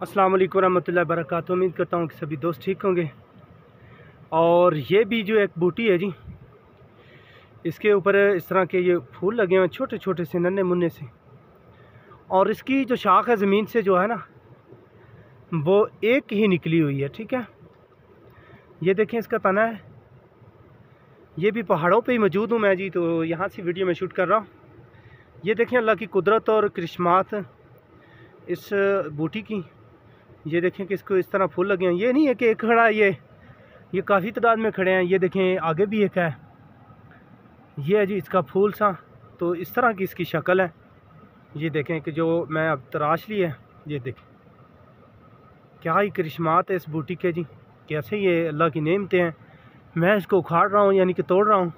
अस्सलाम वालेकुम रहमतुल्लाहि वबरकातुहू। उम्मीद करता हूँ कि सभी दोस्त ठीक होंगे। और ये भी जो एक बूटी है जी, इसके ऊपर इस तरह के ये फूल लगे हुए हैं, छोटे छोटे से नन्हे मुन्ने से। और इसकी जो शाख है ज़मीन से जो है ना, वो एक ही निकली हुई है। ठीक है, ये देखें इसका तना है। ये भी पहाड़ों पे ही मौजूद हूँ मैं जी, तो यहाँ से वीडियो में शूट कर रहा हूँ। ये देखें अल्लाह की कुदरत और करिश्मात इस बूटी की। ये देखें कि इसको इस तरह फूल लगे हैं। ये नहीं है कि एक खड़ा है, ये काफ़ी तादाद में खड़े हैं। ये देखें आगे भी एक है, ये है जी इसका फूल सा। तो इस तरह की इसकी शक्ल है। ये देखें कि जो मैं अब तराश ली है, ये देखें क्या ही करिश्मात है इस बूटी के जी। कैसे ये अल्लाह की नेमतें हैं। मैं इसको उखाड़ रहा हूँ, यानी कि तोड़ रहा हूँ,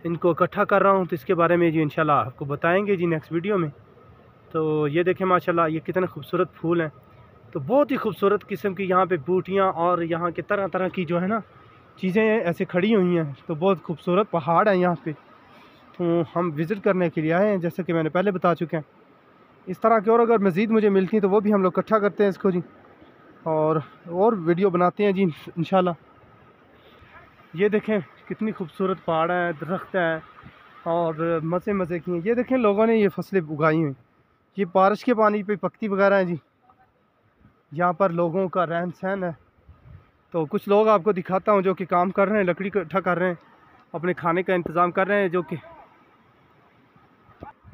इनको इकट्ठा कर रहा हूँ। तो इसके बारे में जी इंशाल्लाह आपको बताएंगे जी नेक्स्ट वीडियो में। तो ये देखें माशाल्लाह ये कितने खूबसूरत फूल हैं। तो बहुत ही खूबसूरत किस्म की यहाँ पे बूटियाँ और यहाँ के तरह तरह की जो है ना चीज़ें ऐसे खड़ी हुई हैं। तो बहुत खूबसूरत पहाड़ है यहाँ पे, तो हम विज़िट करने के लिए आए हैं, जैसे कि मैंने पहले बता चुके हैं। इस तरह की और अगर मज़ीद मुझे मिलती तो वो भी हम लोग इकट्ठा करते हैं इसको जी, और वीडियो बनाते हैं जी इंशाल्लाह। ये देखें कितनी खूबसूरत पहाड़ है, दरख्त है और मज़े मज़े की हैं। ये देखें लोगों ने ये फसलें उगाई हुई, ये बारिश के पानी पे पकती वगैरह है जी। यहाँ पर लोगों का रहन सहन है। तो कुछ लोग आपको दिखाता हूँ जो कि काम कर रहे हैं, लकड़ी इकट्ठा कर रहे हैं, अपने खाने का इंतज़ाम कर रहे हैं। जो कि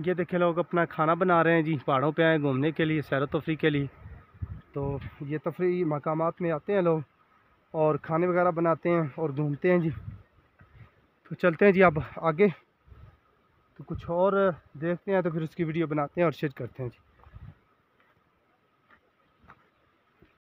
ये देखे लोग अपना खाना बना रहे हैं जी। पहाड़ों पे आए घूमने के लिए, सैर तफरी के लिए। तो ये तफरी मकामात में आते हैं लोग और खाने वगैरह बनाते हैं और घूमते हैं जी। तो चलते हैं जी अब आगे, तो कुछ और देखते हैं, तो फिर उसकी वीडियो बनाते हैं और शेयर करते हैं जी।